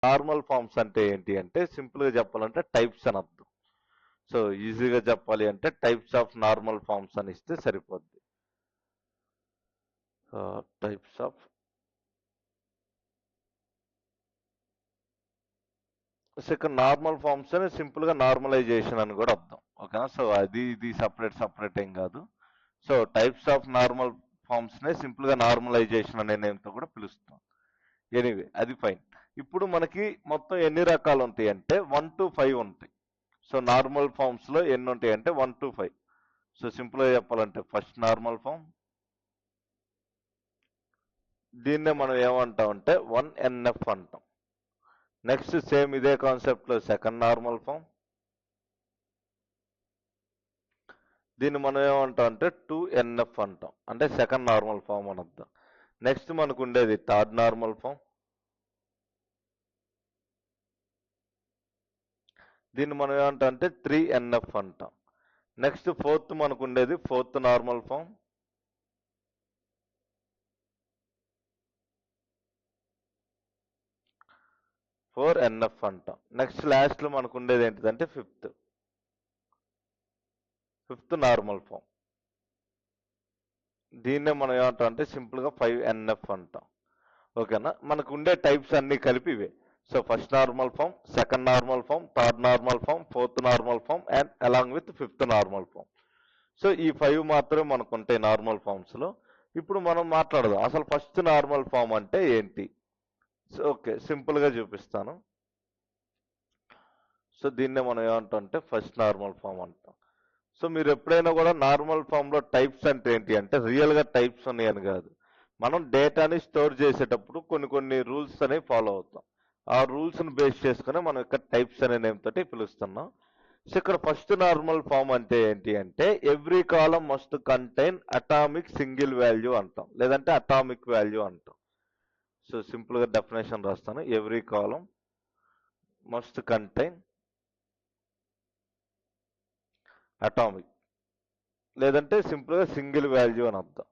Normal forms అంటే ఏంటి అంటే సింపుల్గా చెప్పాలంటే టైప్స్ అని అర్థం. సో ఈజీగా చెప్పాలి అంటే టైప్స్ ఆఫ్ నార్మల్ ఫామ్స్ అని ఇస్తే సరిపోద్ది. టైప్స్ ఆఫ్ ఇక్కడ నార్మల్ ఫామ్స్ అని సింపుల్గా నార్మలైజేషన్ అని కూడా అర్థం. ఓకేనా? సో అది ఇది సపరేట్ ఏం కాదు. సో టైప్స్ ఆఫ్ నార్మల్ ఫామ్స్నే సింపుల్గా నార్మలైజేషన్ అనే నేమ్తో కూడా పిలుస్తాం. ఎనీవే అది ఫైన్. ఇప్పుడు మనకి మొత్తం ఎన్ని రకాలు ఉంటాయి అంటే 1 to 5 ఉంటాయి. సో నార్మల్ ఫామ్స్లో ఎన్ని ఉంటాయి అంటే 1 to 5. సో సింపుల్గా చెప్పాలంటే ఫస్ట్ నార్మల్ ఫామ్, దీన్నే మనం ఏమంటాం అంటే 1NF అంటాం. నెక్స్ట్ సేమ్ ఇదే కాన్సెప్ట్లో సెకండ్ నార్మల్ ఫామ్, దీన్ని మనం ఏమంటాం అంటే 2NF అంటాం, అంటే సెకండ్ నార్మల్ ఫామ్ అని అర్థం. నెక్స్ట్ మనకు ఉండేది థర్డ్ నార్మల్ ఫామ్, దీన్ని మనం ఏమంటాం అంటే 3NF అంటాం. నెక్స్ట్ ఫోర్త్ మనకు ఉండేది fourth normal form, four NF అంటాం. నెక్స్ట్ లాస్ట్లో మనకు ఉండేది ఏంటిదంటే ఫిఫ్త్ నార్మల్ ఫామ్, దీన్నే మనం ఏమంటాం అంటే సింపుల్గా 5NF అంటాం. ఓకేనా? మనకు ఉండే టైప్స్ అన్నీ కలిపి ఇవే. So first normal form, second normal form, third normal form, fourth normal form and along with fifth normal form. So ఈ 5 మాత్రమే మనకు ఉంటాయి నార్మల్ ఫామ్స్లో. ఇప్పుడు మనం మాట్లాడదాం అసలు ఫస్ట్ నార్మల్ ఫామ్ అంటే ఏంటి. సో ఓకే, సింపుల్గా చూపిస్తాను. సో దీన్నే మనం ఏమంటాం అంటే ఫస్ట్ నార్మల్ ఫామ్ అంటాం. సో మీరు ఎప్పుడైనా కూడా నార్మల్ ఫామ్లో టైప్స్ అంటే ఏంటి అంటే రియల్గా టైప్స్ ఉన్నాయని కాదు, మనం డేటాని స్టోర్ చేసేటప్పుడు కొన్ని రూల్స్ అనేవి ఫాలో అవుతాం. ఆ రూల్స్ని బేస్ చేసుకుని మనం ఇక్కడ టైప్స్ అనే నేమ్ తోటి పిలుస్తున్నాం. సో ఇక్కడ ఫస్ట్ నార్మల్ ఫామ్ అంటే ఏంటి అంటే every column must contain atomic single value అంటాం, లేదంటే అటామిక్ వాల్యూ అంటాం. సో సింపుల్గా డెఫినేషన్ రాస్తాను. Every column must contain atomic, లేదంటే సింపుల్గా సింగిల్ వాల్యూ అని అర్థం.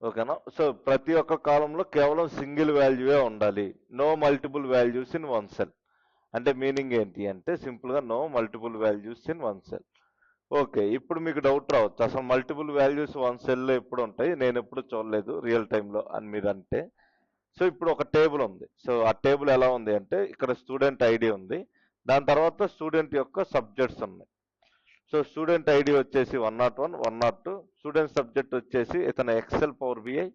ఓకేనా? సో ప్రతి ఒక్క కాలంలో కేవలం సింగిల్ వాల్యూవే ఉండాలి. No multiple values in one cell. అంటే మీనింగ్ ఏంటి అంటే సింపుల్గా no multiple values in one cell. Okay, ఇప్పుడు మీకు డౌట్ రావచ్చు అసలు మల్టిపుల్ వాల్యూస్ వన్ సెల్లో ఎప్పుడు ఉంటాయి, నేను ఎప్పుడు చూడలేదు రియల్ టైంలో అని మీరు అంటే. సో ఇప్పుడు ఒక టేబుల్ ఉంది. సో ఆ టేబుల్ ఎలా ఉంది అంటే ఇక్కడ స్టూడెంట్ ఐడి ఉంది, దాని తర్వాత స్టూడెంట్ యొక్క సబ్జెక్ట్స్ ఉన్నాయి. సో స్టూడెంట్ ఐడి వచ్చేసి 101, 102, స్టూడెంట్ సబ్జెక్ట్ వచ్చేసి ఇతను ఎక్సెల్ పవర్ బిఐ,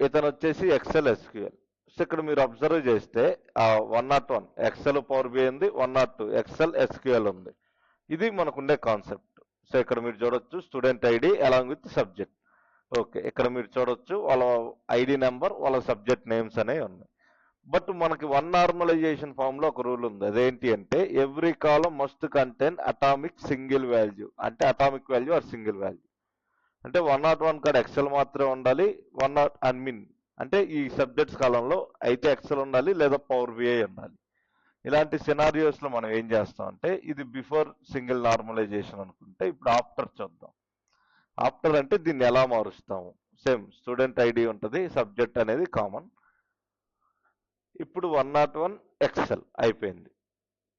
ఇతను వచ్చేసి ఎక్సెల్ ఎస్క్యూఎల్. సో ఇక్కడ మీరు అబ్జర్వ్ చేస్తే 101 ఎక్సెల్ పవర్ బిఐ ఉంది, 102 ఎక్సెల్ ఎస్క్యూఎల్ ఉంది. ఇది మనకుండే కాన్సెప్ట్. సో ఇక్కడ మీరు చూడొచ్చు student ID along with subject. Okay, ఇక్కడ మీరు చూడొచ్చు వాళ్ళ ఐడి నెంబర్, వాళ్ళ సబ్జెక్ట్ నేమ్స్ అనేవి ఉన్నాయి. బట్ మనకి వన్ నార్మలైజేషన్ ఫామ్ లో ఒక రూల్ ఉంది. అదేంటి అంటే every column must contain atomic single value, అంటే atomic value or single value. అంటే 101 కాడ ఎక్సెల్ మాత్రమే ఉండాలి, 101 అన్మిన్ అంటే ఈ సబ్జెక్ట్స్ కాలంలో అయితే ఎక్సెల్ ఉండాలి లేదా పవర్ బిఐ ఉండాలి. ఇలాంటి సినారియోస్ లో మనం ఏం చేస్తాం అంటే ఇది బిఫోర్ సింగిల్ నార్మలైజేషన్ అనుకుంటే, ఇప్పుడు ఆఫ్టర్ చూద్దాం. ఆఫ్టర్ అంటే దీన్ని ఎలా మారుస్తాము. సేమ్ స్టూడెంట్ ఐడి ఉంటుంది, సబ్జెక్ట్ అనేది కామన్. ఇప్పుడు 101 ఎక్సెల్ అయిపోయింది,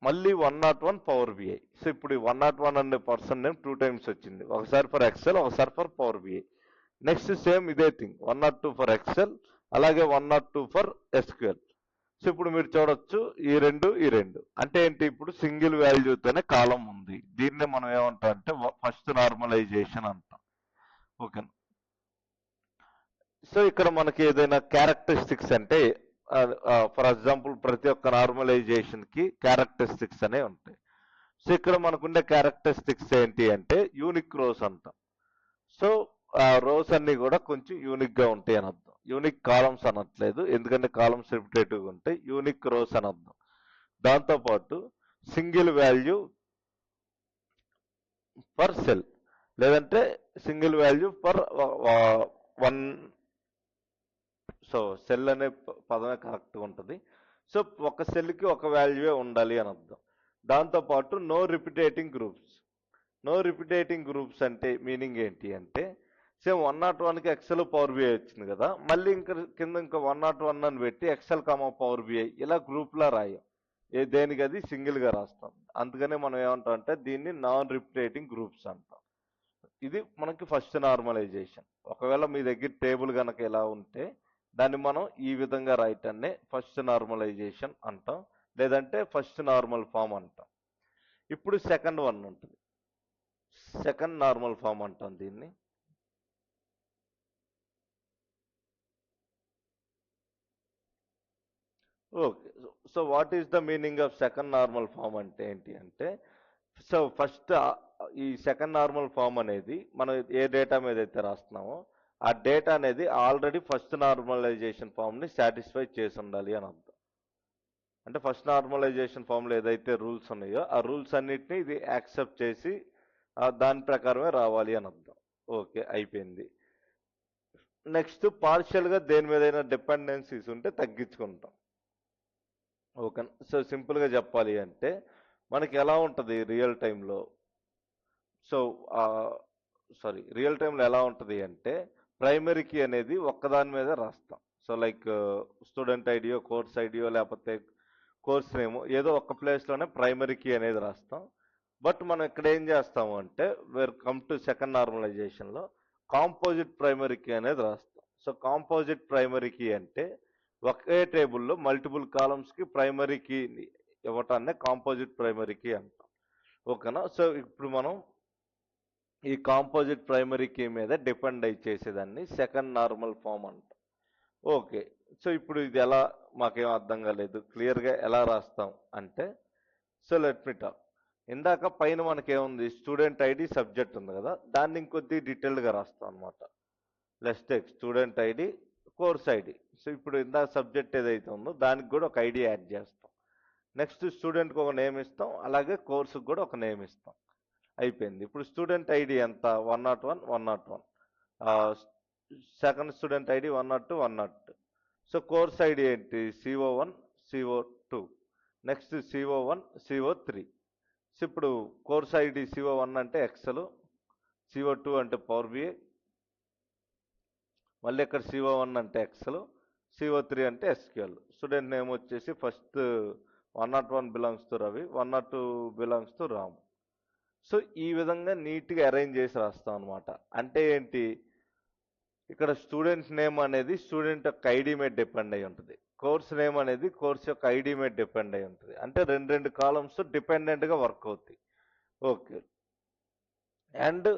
మళ్ళీ 101 పవర్ బిఐ. సో ఇప్పుడు 101 అనే పర్సన్ నేమ్ 2 టైమ్స్ వచ్చింది, ఒకసారి ఫర్ ఎక్సెల్, ఒకసారి for power BI. Next same ఇదే థింగ్ 102 ఫర్ ఎక్సెల్, అలాగే 102 ఫర్ ఎస్క్యూఎల్. సో ఇప్పుడు మీరు చూడొచ్చు ఈ రెండు అంటే ఏంటి, ఇప్పుడు సింగిల్ వాల్యూతోనే కాలం ఉంది. దీన్నే మనం ఏమంటాం అంటే ఫస్ట్ నార్మలైజేషన్ అంటాం. ఓకే, సో ఇక్కడ మనకి ఏదైనా క్యారెక్టరిస్టిక్స్ అంటే ఫర్ ఎగ్జాంపుల్ ప్రతి ఒక్క నార్మలైజేషన్ కి క్యారెక్టరిస్టిక్స్ అనేవి ఉంటాయి. సో ఇక్కడ మనకుండే క్యారెక్టరిస్టిక్స్ ఏంటి అంటే యూనిక్ రోస్ అంటాం. సో ఆ రోస్ అన్ని కూడా కొంచెం యూనిక్ గా ఉంటాయి అని అర్థం. యూనిక్ కాలమ్స్ అనట్లేదు, ఎందుకంటే కాలమ్స్ రిపిటేటివ్గా ఉంటాయి. యూనిక్ రోస్ అని అర్థం. దాంతోపాటు సింగిల్ వాల్యూ పర్ సెల్, లేదంటే single value per one. So cell అనే పదమే కరెక్ట్గా ఉంటుంది. సో ఒక సెల్కి ఒక వాల్యూవే ఉండాలి అని అర్థం. దాంతోపాటు నో రిపిటేటింగ్ గ్రూప్స్. నో రిపిటేటింగ్ గ్రూప్స్ అంటే మీనింగ్ ఏంటి అంటే సేమ్ 101కి ఎక్సెల్ పవర్ బిఐ వచ్చింది కదా, మళ్ళీ కింద ఇంకా 101 అని పెట్టి ఎక్సెల్ పవర్ బిఐ ఇలా గ్రూప్లా రాయం. దేనికి అది సింగిల్గా రాస్తాం. అందుకనే మనం ఏమంటాం అంటే దీన్ని నాన్ రిపిటేటింగ్ గ్రూప్స్ అంటాం. ఇది మనకి ఫస్ట్ నార్మలైజేషన్. ఒకవేళ మీ దగ్గర టేబుల్ కనుక ఇలా ఉంటే దాన్ని మనం ఈ విధంగా రాయటాన్ని ఫస్ట్ నార్మలైజేషన్ అంటాం, లేదంటే ఫస్ట్ నార్మల్ ఫామ్ అంటాం. ఇప్పుడు సెకండ్ వన్ ఉంటుంది, సెకండ్ నార్మల్ ఫామ్ అంటాం దీన్ని. Okay, so what is the meaning of second normal form అంటే ఏంటి అంటే, సో ఫస్ట్ ఈ సెకండ్ నార్మల్ ఫామ్ అనేది మనం ఏ డేటా మీద అయితే రాస్తున్నామో ఆ డేటా అనేది ఆల్రెడీ ఫస్ట్ నార్మలైజేషన్ ఫామ్ని సాటిస్ఫై చేసి ఉండాలి అని అర్థం. అంటే ఫస్ట్ నార్మలైజేషన్ ఫామ్లో ఏదైతే రూల్స్ ఉన్నాయో ఆ రూల్స్ అన్నిటిని ఇది యాక్సెప్ట్ చేసి దాని ప్రకారమే రావాలి అని అర్థం. ఓకే, అయిపోయింది. నెక్స్ట్ పార్షియల్గా దేని మీదైనా డిపెండెన్సీస్ ఉంటే తగ్గించుకుంటాం. ఓకే, సో సింపుల్గా చెప్పాలి అంటే మనకి ఎలా ఉంటుంది రియల్ టైంలో, సో రియల్ టైంలో ఎలా ఉంటుంది అంటే ప్రైమరీ కీ అనేది ఒక్కదాని మీద రాస్తాం. సో లైక్ స్టూడెంట్ ఐడియో, కోర్స్ ఐడియో, లేకపోతే కోర్స్ నేమో ఏదో ఒక ప్లేస్లోనే ప్రైమరీ కీ అనేది రాస్తాం. బట్ మనం ఇక్కడ ఏం చేస్తాము అంటే వేర్ కమ్ టు సెకండ్ నార్మలైజేషన్లో కాంపోజిట్ ప్రైమరీ కీ అనేది రాస్తాం. సో కాంపోజిట్ ప్రైమరీ కీ అంటే ఒకే టేబుల్లో మల్టిపుల్ కాలమ్స్కి ప్రైమరీ కీ ఇవ్వటాన్ని కాంపోజిట్ ప్రైమరీ కీ అంటాం. ఓకేనా, సో ఇప్పుడు మనం ఈ కాంపోజిట్ ప్రైమరీ కీ మీద డిపెండ్ అయి చేసేదాన్ని సెకండ్ నార్మల్ ఫామ్ అంటాం. ఓకే, సో ఇప్పుడు ఇది ఎలా, మాకేం అర్థం కాలేదు, క్లియర్గా ఎలా రాస్తాం అంటే, సో లెట్ మీ టాక్. ఇందాక పైన మనకేముంది, స్టూడెంట్ ఐడి సబ్జెక్ట్ ఉంది కదా, దాన్ని ఇంకొద్ది డీటెయిల్డ్గా రాస్తాం అనమాట. Let's take student ID, course ID. So ఇప్పుడు ఇందాక సబ్జెక్ట్ ఏదైతే ఉందో దానికి కూడా ఒక ఐడి యాడ్ చేస్తాం. నెక్స్ట్ స్టూడెంట్కి ఒక నేమ్ ఇస్తాం, అలాగే కోర్సుకి కూడా ఒక నేమ్ ఇస్తాం. అయిపోయింది. ఇప్పుడు స్టూడెంట్ ఐడి ఎంత, 101, 101. Second student ID 102, 102. So course ID ఏంటి, CO1, CO2. Next CO1, CO3. So ఇప్పుడు కోర్స్ ఐడి CO1 అంటే ఎక్సెల్, CO2 అంటే పవర్ బిఐ, మళ్ళీ ఇక్కడ CO1 అంటే ఎక్సెల్, CO3 అంటే ఎస్క్యూఎల్. స్టూడెంట్ నేమ్ వచ్చేసి first 101 belongs to Ravi, 102 belongs to Ramu. So ఈ విధంగా నీట్గా అరేంజ్ చేసి రాస్తాం అనమాట. అంటే ఏంటి, ఇక్కడ స్టూడెంట్ నేమ్ అనేది స్టూడెంట్ యొక్క ఐడి మీద డిపెండ్ అయి ఉంటుంది, కోర్స్ నేమ్ అనేది కోర్స్ యొక్క ఐడి మీద డిపెండ్ అయి ఉంటుంది. అంటే రెండు కాలమ్స్ డిపెండెంట్గా వర్క్ అవుతాయి. Okay, and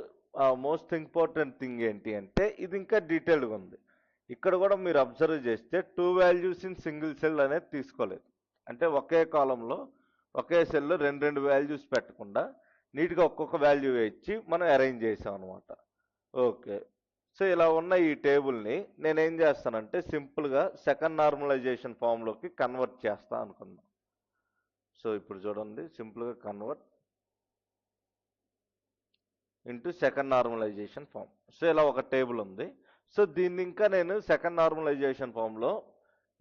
most important thing ఏంటి అంటే ఇది ఇంకా డీటెయిల్డ్గా ఉంది. ఇక్కడ కూడా మీరు అబ్జర్వ్ చేస్తే 2 వాల్యూస్ ఇన్ సింగిల్ సెల్ అనేది తీసుకోలేదు. అంటే ఒకే కాలంలో ఒకే సెల్లో రెండు వాల్యూస్ పెట్టకుండా నీట్గా ఒక్కొక్క వాల్యూ ఇచ్చి మనం అరేంజ్ చేసాం అనమాట. ఓకే, సో ఇలా ఉన్న ఈ టేబుల్ని నేనేం చేస్తానంటే సింపుల్గా సెకండ్ నార్మలైజేషన్ ఫామ్లోకి కన్వర్ట్ చేస్తా అనుకుందాం. సో ఇప్పుడు చూడండి, సింపుల్గా convert into second normalization form. So ఇలా ఒక టేబుల్ ఉంది. సో దీన్ని ఇంకా నేను సెకండ్ నార్మలైజేషన్ ఫామ్లో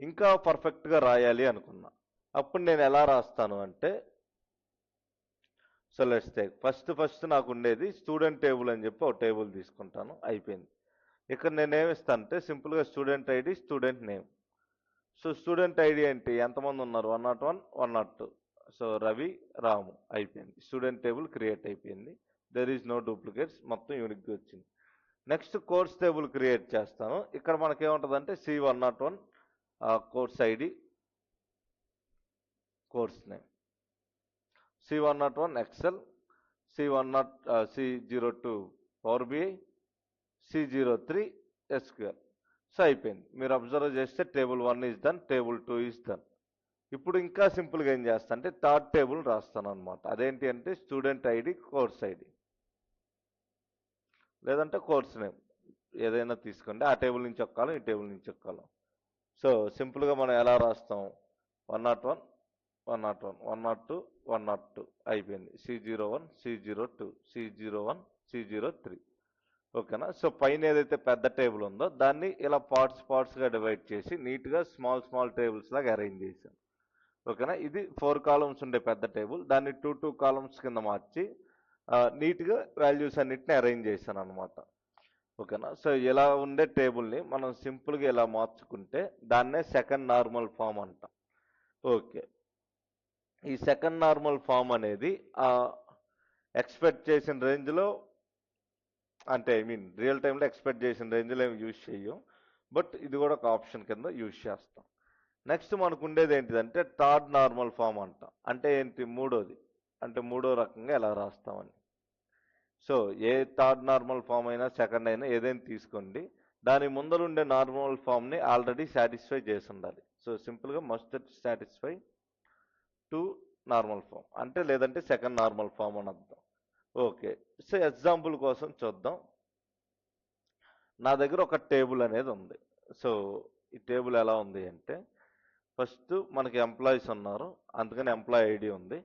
ఇంకా పర్ఫెక్ట్గా రాయాలి అనుకున్నా. అప్పుడు నేను ఎలా రాస్తాను అంటే, సో లెట్స్ టేక్ ఫస్ట్ నాకు ఉండేది స్టూడెంట్ టేబుల్ అని చెప్పి ఒక టేబుల్ తీసుకుంటాను. అయిపోయింది. ఇక్కడ నేను ఏమిస్తానంటే సింపుల్గా student ID, student name. So student ID ఏంటి, ఎంతమంది ఉన్నారు, 101, 102. సో రవి, రాము. అయిపోయింది, స్టూడెంట్ టేబుల్ క్రియేట్ అయిపోయింది. దెర్ ఈజ్ నో డూప్లికేట్స్, మొత్తం యూనిక్గా వచ్చింది. నెక్స్ట్ కోర్స్ టేబుల్ క్రియేట్ చేస్తాను. ఇక్కడ మనకేముంటుందంటే C101 course ID, course name, C101 Excel, C02 power BI, C03 SQL. So అయిపోయింది. మీరు అబ్జర్వ్ చేస్తే table 1 is done, table 2 is done. ఇప్పుడు ఇంకా సింపుల్గా ఏం చేస్తా అంటే థర్డ్ టేబుల్ రాస్తాను అనమాట. అదేంటి అంటే స్టూడెంట్ ఐడి, కోర్స్ ఐడి, లేదంటే కోర్స్ నేమ్ ఏదైనా తీసుకోండి. ఆ టేబుల్ నుంచి ఒక కాలం, ఈ టేబుల్ నుంచి ఒక కాలం. సో సింపుల్గా మనం ఎలా రాస్తాం, 101, 101, 102, 102. అయిపోయింది. C01, C02, C01, C03. ఓకేనా. సో పైన ఏదైతే పెద్ద టేబుల్ ఉందో దాన్ని ఇలా పార్ట్స్గా డివైడ్ చేసి నీట్గా స్మాల్ టేబుల్స్ లాగా అరేంజ్ చేశాను. ఓకేనా. ఇది 4 కాలమ్స్ ఉండే పెద్ద టేబుల్, దాన్ని 2 కాలమ్స్ కింద మార్చి నీట్గా వాల్యూస్ అన్నిటిని అరేంజ్ చేశాను అనమాట. ఓకేనా. సో ఇలా ఉండే టేబుల్ని మనం సింపుల్గా ఇలా మార్చుకుంటే దాన్నే సెకండ్ నార్మల్ ఫామ్ అంటాం. ఓకే, ఈ సెకండ్ నార్మల్ ఫామ్ అనేది ఎక్స్పెక్ట్ చేసిన రేంజ్లో, అంటే ఐ మీన్ రియల్ టైంలో ఎక్స్పెక్ట్ చేసిన రేంజ్లో ఏమి యూజ్ చేయం, బట్ ఇది కూడా ఒక ఆప్షన్ కింద యూజ్ చేస్తాం. నెక్స్ట్ మనకు ఉండేది ఏంటిదంటే థర్డ్ నార్మల్ ఫామ్ అంటాం. అంటే ఏంటి, మూడోది, అంటే మూడో రకంగా ఎలా రాస్తామని. సో ఏ థర్డ్ నార్మల్ ఫామ్ అయినా సెకండ్ అయినా ఏదైనా తీసుకోండి, దాని ముందరుండే నార్మల్ ఫామ్ని ఆల్రెడీ సాటిస్ఫై చేసి ఉండాలి. సో సింపుల్గా must satisfy to normal form అంటే, లేదంటే సెకండ్ నార్మల్ ఫామ్ అని అర్థం. ఓకే, సో ఎగ్జాంపుల్ కోసం చూద్దాం. నా దగ్గర ఒక టేబుల్ అనేది ఉంది. సో ఈ టేబుల్ ఎలా ఉంది అంటే, ఫస్ట్ మనకి ఎంప్లాయీస్ ఉన్నారు, అందుకని ఎంప్లాయీ ఐడి ఉంది.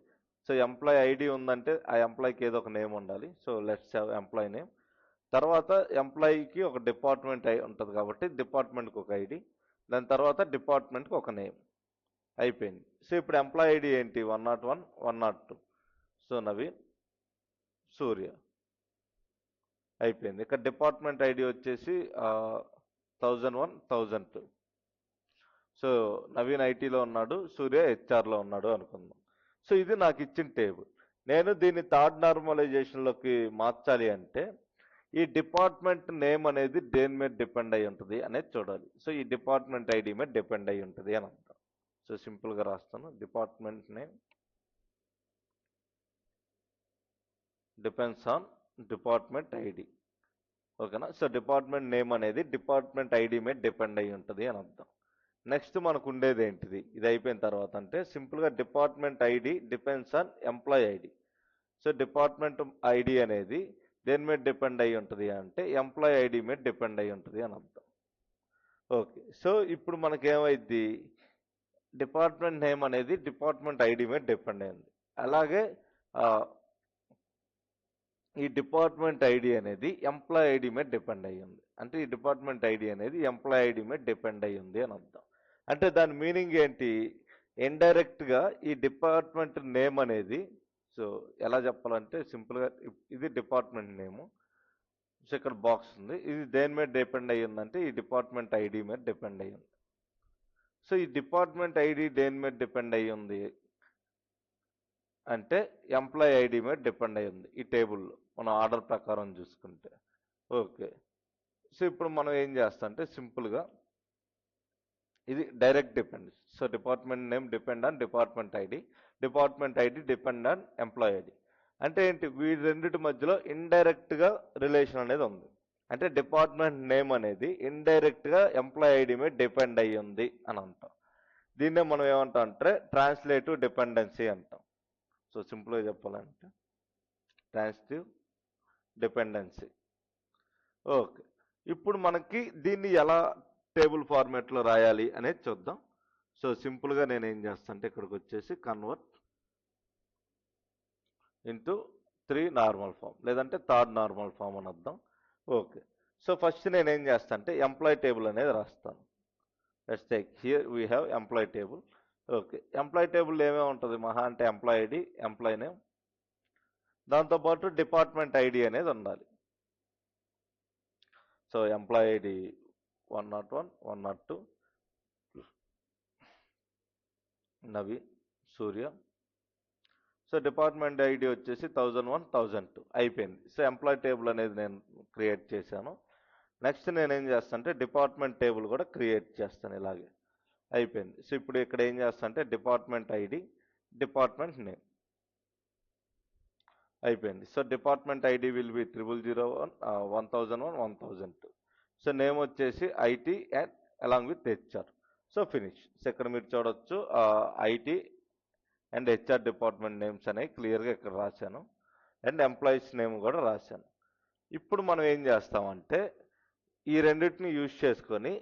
సో ఎంప్లాయీ ఐడి ఉందంటే ఆ ఎంప్లాయీకి ఏదో ఒక నేమ్ ఉండాలి. So let's have employee name. తర్వాత ఎంప్లాయీకి ఒక డిపార్ట్మెంట్ ఉంటుంది కాబట్టి డిపార్ట్మెంట్కి ఒక ఐడి, దాని తర్వాత డిపార్ట్మెంట్కి ఒక నేమ్. అయిపోయింది. సో ఇప్పుడు ఎంప్లాయీ ఐడి ఏంటి, 101, 102. సో నవీన్, సూర్య. అయిపోయింది. ఇక్కడ డిపార్ట్మెంట్ ఐడి వచ్చేసి 1001, 1002. సో నవీన్ ఐటీలో ఉన్నాడు, సూర్య హెచ్ఆర్లో ఉన్నాడు అనుకుందాం. సో ఇది నాకు ఇచ్చిన టేబుల్. నేను దీన్ని థర్డ్ నార్మలైజేషన్లోకి మార్చాలి అంటే ఈ డిపార్ట్మెంట్ నేమ్ అనేది దేని మీద డిపెండ్ అయి ఉంటుంది అనేది చూడాలి. సో ఈ డిపార్ట్మెంట్ ఐడి మీద డిపెండ్ అయి ఉంటుంది అని అంటాం. సో సింపుల్గా రాస్తాను, department name depends on department ID. ఓకేనా. సో డిపార్ట్మెంట్ నేమ్ అనేది డిపార్ట్మెంట్ ఐడి మీద డిపెండ్ అయి ఉంటుంది అని అర్థం. నెక్స్ట్ మనకు ఉండేది ఏంటిది, ఇది అయిపోయిన తర్వాత అంటే సింపుల్గా department ID depends on employee ID. So department ID అనేది దేని మీద డిపెండ్ అయి ఉంటుంది అంటే ఎంప్లాయీ ఐడి మీద డిపెండ్ అయి ఉంటుంది అని అర్థం. ఓకే, సో ఇప్పుడు మనకేమైంది, డిపార్ట్మెంట్ నేమ్ అనేది డిపార్ట్మెంట్ ఐడి మీద డిపెండ్ అయింది. అలాగే ఈ డిపార్ట్మెంట్ ఐడి అనేది ఎంప్లాయీ ఐడి మీద డిపెండ్ అయ్యి ఉంది. అంటే ఈ డిపార్ట్మెంట్ ఐడి అనేది ఎంప్లాయీ ఐడి మీద డిపెండ్ అయ్యి ఉంది అని అర్థం. అంటే దాని మీనింగ్ ఏంటి, ఇండైరెక్ట్గా ఈ డిపార్ట్మెంట్ నేమ్ అనేది, సో ఎలా చెప్పాలంటే సింపుల్గా ఇది డిపార్ట్మెంట్ నేము. సో ఇక్కడ బాక్స్ ఉంది, ఇది దేని మీద డిపెండ్ అయ్యి ఉందంటే ఈ డిపార్ట్మెంట్ ఐడి మీద డిపెండ్ అయ్యి ఉంది. సో ఈ డిపార్ట్మెంట్ ఐడి దేని మీద డిపెండ్ అయ్యి ఉంది అంటే ఎంప్లాయీ ఐడి మీద డిపెండ్ అయ్యి ఉంది ఈ టేబుల్లో మనం ఆర్డర్ ప్రకారం చూసుకుంటే. ఓకే, సో ఇప్పుడు మనం ఏం చేస్తాం అంటే సింపుల్గా ఇది direct depend. So department name depend on department ID depend on employee ID. అంటే ఏంటి, వీటి రెండింటి మధ్యలో ఇండైరెక్ట్గా రిలేషన్ అనేది ఉంది. అంటే డిపార్ట్మెంట్ నేమ్ అనేది ఇండైరెక్ట్గా ఎంప్లాయీ ఐడి మీద డిపెండ్ అయ్యి ఉంది అని అంటాం. దీన్నే మనం ఏమంటాం అంటే ట్రాన్స్లేటివ్ డిపెండెన్సీ అంటాం. సో సింపుల్గా చెప్పాలంటే ట్రాన్సిటివ్ డిపెండెన్సీ. ఓకే, ఇప్పుడు మనకి దీన్ని ఎలా టేబుల్ ఫార్మాట్లో రాయాలి అనేది చూద్దాం. సో సింపుల్గా నేను ఏం చేస్తాను అంటే ఇక్కడికి వచ్చేసి కన్వర్ట్ ఇంటూ 3 నార్మల్ ఫామ్, లేదంటే థర్డ్ నార్మల్ ఫామ్ అని అర్థం. ఓకే, సో ఫస్ట్ నేను ఏం చేస్తాను అంటే ఎంప్లాయీ టేబుల్ అనేది రాస్తాను. Let's take here we have employee table. Okay, employee table ఏమేమి ఉంటుంది మహా అంటే ఎంప్లాయీ ఐడి, ఎంప్లాయీ నేమ్, దాంతోపాటు డిపార్ట్మెంట్ ఐడి అనేది ఉండాలి. సో ఎంప్లాయీ ఐడి 101, 102, నవీన్, సూర్య. సో డిపార్ట్మెంట్ ఐడి వచ్చేసి 1001, 1002 అయిపోయింది. సో ఎంప్లాయీ టేబుల్ అనేది నేను క్రియేట్ చేశాను. నెక్స్ట్ నేను ఏం చేస్తాను అంటే డిపార్ట్మెంట్ టేబుల్ కూడా క్రియేట్ చేస్తాను ఇలాగే. అయిపోయింది. సో ఇప్పుడు ఇక్కడ ఏం చేస్తాను అంటే డిపార్ట్మెంట్ ఐడి, డిపార్ట్మెంట్ నేమ్. అయిపోయింది. So department ID will be 0001, 1001, 1002. So name వచ్చేసి IT and along with HR. So finish. So ఇక్కడ మీరు చూడొచ్చు IT and HR department names అనేవి క్లియర్గా ఇక్కడ రాశాను, అండ్ ఎంప్లాయీస్ నేమ్ కూడా రాశాను. ఇప్పుడు మనం ఏం చేస్తామంటే ఈ రెండింటిని యూజ్ చేసుకొని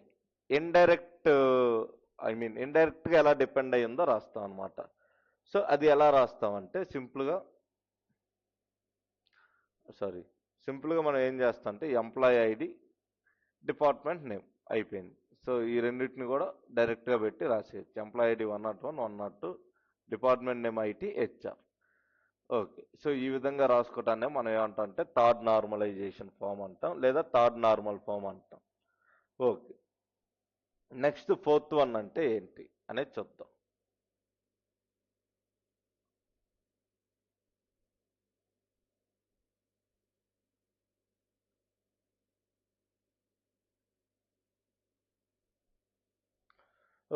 ఇండైరెక్ట్గా ఎలా డిపెండ్ అయ్యిందో రాస్తాం అనమాట. సో అది ఎలా రాస్తామంటే సింపుల్గా మనం ఏం చేస్తాం అంటే ఎంప్లాయీ ఐడి, డిపార్ట్మెంట్ నేమ్ అయిపోయింది. సో ఈ రెండింటిని కూడా డైరెక్ట్గా పెట్టి రాసేయచ్చు. Employee ID 101, 102, department name IT, HR. Okay. So ఈ విధంగా రాసుకోవటాన్ని మనం ఏమంటాం అంటే థర్డ్ నార్మలైజేషన్ ఫామ్ అంటాం, లేదా థర్డ్ నార్మల్ ఫామ్ అంటాం. ఓకే. నెక్స్ట్ ఫోర్త్ వన్ అంటే ఏంటి అనేది చూద్దాం.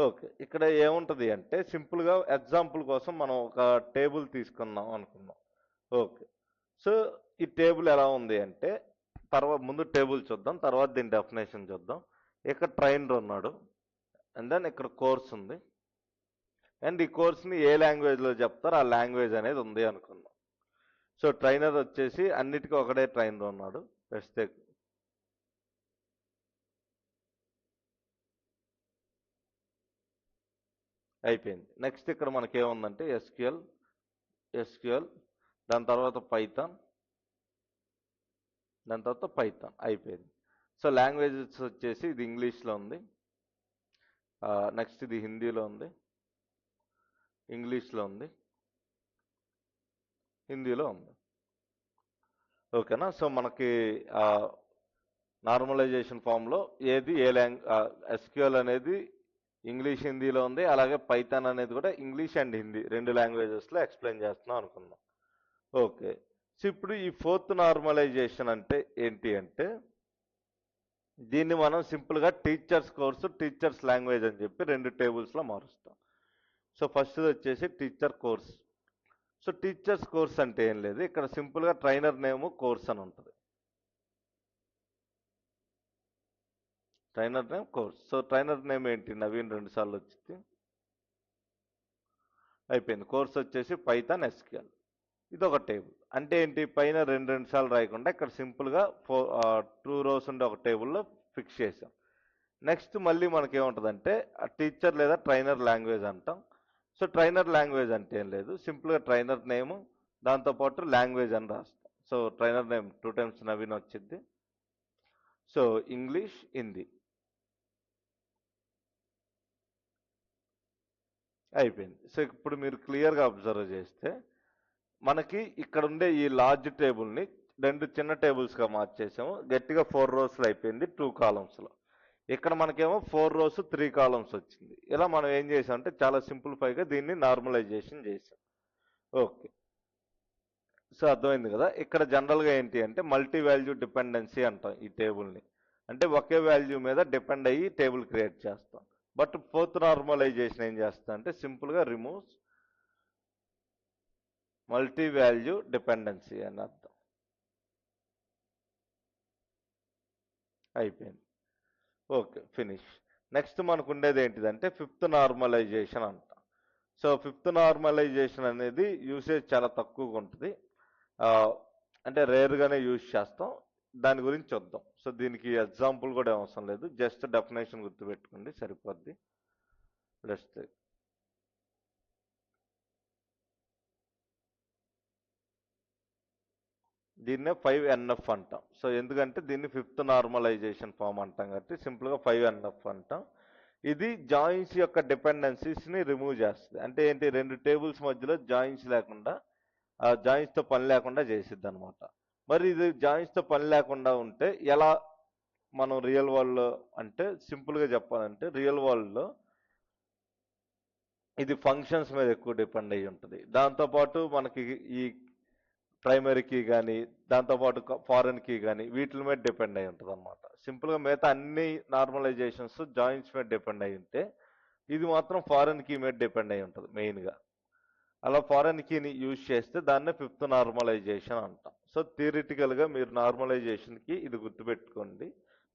ఓకే. ఇక్కడ ఏముంటది అంటే సింపుల్గా ఎగ్జాంపుల్ కోసం మనం ఒక టేబుల్ తీసుకున్నాం అనుకుందాం. ఓకే. సో ఈ టేబుల్ ఎలా ఉంది అంటే తర్వాత ముందు టేబుల్ చూద్దాం, తర్వాత దీని డెఫినేషన్ చూద్దాం. ఇక్కడ ట్రైనర్ ఉన్నాడు, అండ్ దెన్ ఇక్కడ కోర్స్ ఉంది, అండ్ ఈ కోర్స్ని ఏ లాంగ్వేజ్లో చెప్తారో ఆ లాంగ్వేజ్ అనేది ఉంది అనుకుందాం. సో ట్రైనర్ వచ్చేసి అన్నిటికీ ఒకటే ట్రైనర్ ఉన్నాడు. ప్రస్తుతం అయిపోయింది. నెక్స్ట్ ఇక్కడ మనకి ఏముందంటే ఎస్క్యూఎల్, దాని తర్వాత పైథాన్, దాని తర్వాత పైథాన్ అయిపోయింది. సో లాంగ్వేజెస్ వచ్చేసి ఇది ఇంగ్లీష్లో ఉంది, నెక్స్ట్ ఇది హిందీలో ఉంది, ఇంగ్లీష్లో ఉంది, హిందీలో ఉంది. ఓకేనా? సో మనకి నార్మలైజేషన్ ఫామ్లో ఏది ఏ ఎస్క్యూఎల్ అనేది ఇంగ్లీష్ హిందీలో ఉంది, అలాగే పైథాన్ అనేది కూడా ఇంగ్లీష్ అండ్ హిందీ రెండు లాంగ్వేజెస్లో ఎక్స్ప్లెయిన్ చేస్తున్నాం అనుకుందాం. ఓకే. సో ఇప్పుడు ఈ ఫోర్త్ నార్మలైజేషన్ అంటే ఏంటి అంటే దీన్ని మనం సింపుల్గా టీచర్స్ కోర్సు, టీచర్స్ లాంగ్వేజ్ అని చెప్పి రెండు టేబుల్స్లో మారుస్తాం. సో ఫస్ట్ వచ్చేసి teacher course. So teachers course అంటే ఏం లేదు, ఇక్కడ సింపుల్గా ట్రైనర్ నేమ్ కోర్స్ అని ఉంటుంది. Trainer name course. So trainer name ఏంటి, నవీన్ 2 సార్లు వచ్చింది, అయిపోయింది. కోర్స్ వచ్చేసి పైథాన్ ఎస్క్యూఎల్. ఇది ఒక టేబుల్. అంటే ఏంటి, పైన 2 సార్లు రాయకుండా ఇక్కడ సింపుల్గా 2 రోస్ ఉండే ఒక టేబుల్లో ఫిక్స్ చేసాం. నెక్స్ట్ మళ్ళీ మనకి ఏముంటుందంటే టీచర్ లేదా ట్రైనర్ లాంగ్వేజ్ అంటాం. సో ట్రైనర్ లాంగ్వేజ్ అంటే ఏం లేదు, సింపుల్గా ట్రైనర్ నేమ్ దాంతోపాటు లాంగ్వేజ్ అని రాస్తాం. So trainer name 2 times Naveen వచ్చింది. సో ఇంగ్లీష్, హిందీ అయిపోయింది. సో ఇప్పుడు మీరు క్లియర్గా అబ్జర్వ్ చేస్తే మనకి ఇక్కడ ఉండే ఈ లార్జ్ టేబుల్ని 2 చిన్న టేబుల్స్గా మార్చేసాము. గట్టిగా 4 రోస్లో అయిపోయింది 2 కాలమ్స్లో. ఇక్కడ మనకేమో 4 రోస్ 3 కాలమ్స్ వచ్చింది. ఇలా మనం ఏం చేసాం అంటే చాలా సింప్లిఫైగా దీన్ని నార్మలైజేషన్ చేసాం. ఓకే. సో అర్థమైంది కదా. ఇక్కడ జనరల్గా ఏంటి అంటే మల్టీ వాల్యూ డిపెండెన్సీ అంటాం ఈ టేబుల్ని. అంటే ఒకే వాల్యూ మీద డిపెండ్ అయ్యి టేబుల్ క్రియేట్ చేస్తాం. బట్ ఫోర్త్ నార్మలైజేషన్ ఏం చేస్తా అంటే సింపుల్గా రిమూవ్స్ మల్టీ వాల్యూ డిపెండెన్సీ అని అర్థం. అయిపోయింది. Okay, finish. నెక్స్ట్ మనకు ఉండేది ఏంటిదంటే ఫిఫ్త్ నార్మలైజేషన్ అంట. సో ఫిఫ్త్ నార్మలైజేషన్ అనేది యూసేజ్ చాలా తక్కువగా ఉంటుంది, అంటే రేర్గానే యూజ్ చేస్తాం. దాని గురించి చూద్దాం. సో దీనికి ఎగ్జాంపుల్ కూడా అవసరం లేదు, జస్ట్ డెఫినేషన్ గుర్తుపెట్టుకోండి సరిపోద్ది. జస్ట్ దీన్నే 5NF అంటాం. సో ఎందుకంటే దీన్ని ఫిఫ్త్ నార్మలైజేషన్ ఫామ్ అంటాం కాబట్టి సింపుల్గా 5NF అంటాం. ఇది జాయిన్స్ యొక్క డిపెండెన్సీస్ని రిమూవ్ చేస్తుంది. అంటే ఏంటి, 2 టేబుల్స్ మధ్యలో జాయిన్స్ లేకుండా, జాయిన్స్తో పని లేకుండా చేసిద్ది అనమాట. మరి ఇది జాయిన్స్తో పని లేకుండా ఉంటే ఎలా మనం రియల్ వరల్డ్లో అంటే సింపుల్గా చెప్పాలంటే రియల్ వరల్డ్లో ఇది ఫంక్షన్స్ మీద ఎక్కువ డిపెండ్ అయ్యి ఉంటుంది. దాంతోపాటు మనకి ఈ ప్రైమరీ కీ కానీ దాంతోపాటు ఫారెన్ కీ కానీ వీటి మీద డిపెండ్ అయి ఉంటుంది అనమాట. సింపుల్గా మిగతా అన్ని నార్మలైజేషన్స్ జాయిన్స్ మీద డిపెండ్ అయి ఉంటే ఇది మాత్రం ఫారెన్ కీ మీద డిపెండ్ అయి ఉంటుంది మెయిన్గా. అలా ఫారెన్ కీని యూజ్ చేస్తే దాన్నే ఫిఫ్త్ నార్మలైజేషన్ అంటాం. సో థియరిటికల్గా మీరు నార్మలైజేషన్కి ఇది గుర్తుపెట్టుకోండి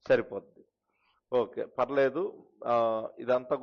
సరిపోద్ది. ఓకే, పర్లేదు. ఇదంతా